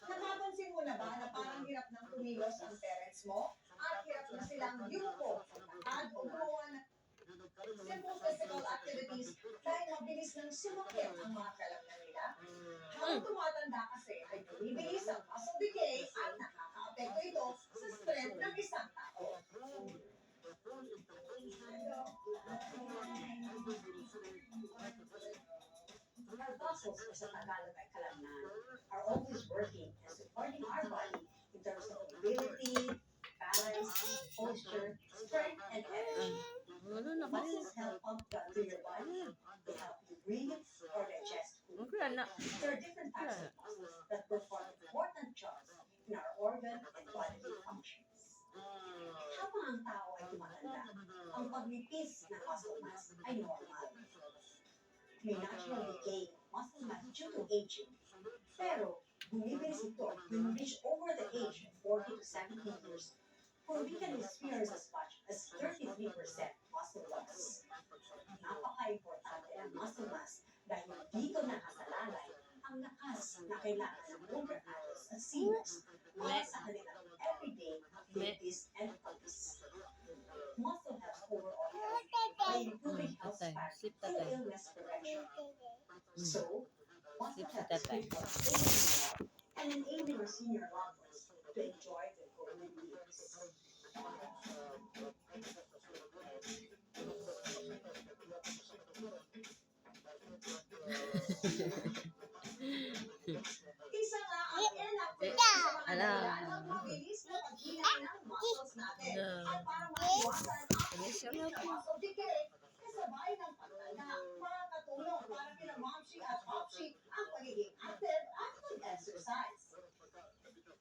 Napapansin mo na ba na parang hirap ng kumilos ang parents mo? At hirap na silang yumuko, lakad o gumawa ng simple physical activities dahil mabilis nang sumakit ang mga kalamnan nila? Habang tumatanda kasi ay bumibilis ang muscle decay at nakakaapekto ito sa strength ng isang tao. Our muscles, or sa Tagalog ay kalamnan, are always working and supporting our body in terms of mobility, balance, posture, strength, and energy. Muscles help pump blood to your body. They help you breathe or digest food. There are different types of muscles that perform important jobs in our organ and bodily functions. Habang ang tao ay tumatanda, ang pagnipis ng muscle mass ay normal. May natural decay of muscle mass due to aging. Pero, bumibilis ito when you reach over the age of 40 to 70 years, where we can experience as much as 33% muscle loss. Napaka-importante ng muscle mass dahil dito nakasalalay ang lakas na kailangan ng older adults at seniors para sa kanilang everyday activities and focus. Muscle helps overall health by improving health span through illness prevention. So, muscle helps people stay healthy and enabling our senior loved ones to enjoy their golden years. Isa nga ang inactivity sa mga dahilan ng mabilis na paghina ng muscles natin. At para maiwasan ang muscle decay, kasabay ng pagtanda, makakatulong para kina Momshi at Popshi ang pagiging active at mag-exercise.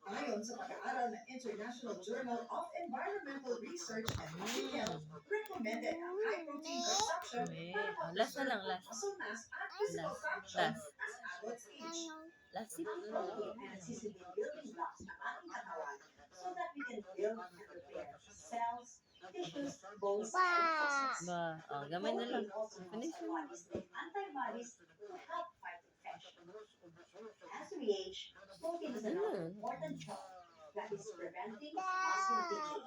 Ayon sa pag-aaral ng International Journal of Environmental Research and Public Health, recommended ang high-protein consumption para mag-preserve muscle mass at physical function as adults age. Ang protein ay nagsisilbing building blocks ng ating katawan so that we can build and repair cells, tissues, bones, and muscles. Protein also helps our bodies make antibodies to help fight infection. As we age, protein is another important job, that is preventing muscle decay.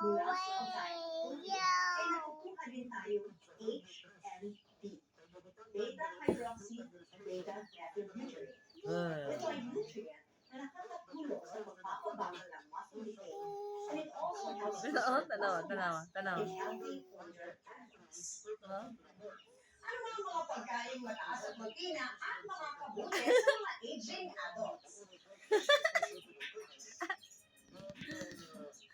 Mula sa pagkain ng protein, ay nakukuha din tayo H and B, beta-hydroxy, beta-methylbutyrate. Ito ay nutrient na nakakatulong sa pagpapabagal ng muscle decay, and it also helps preserve muscle mass in healthy older adults. Ano ang mga pagkain mataas at matina at makakabuti sa mga aging adults?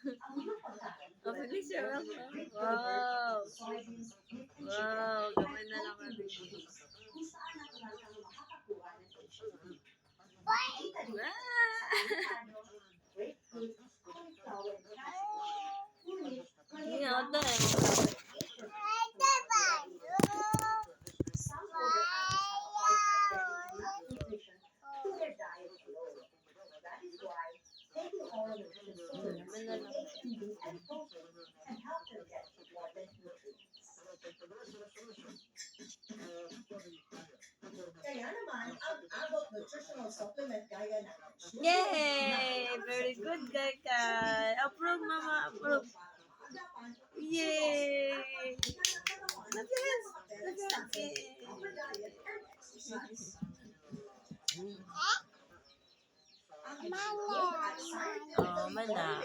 Ang mga pagkain tulad ng soybeans, beef, and chicken ay protein-rich foods kung saan natural kang makakakuha ng HTP. Makikita dito sa avocado, grapefruit, cauliflower, and cabbage. Ngunit, maliit lang ang HTP. Some older adults have a hard time getting enough nutrition through their diet alone. That is why taking oral nutrition supplements with H and B and protein can help them get important nutrients. Kaya naman, ang adult nutritional supplement gaya ng Yay! Very good, Kai. Approve, Mama. Approve. Yay! Look at this. Look at this. Oh, mana.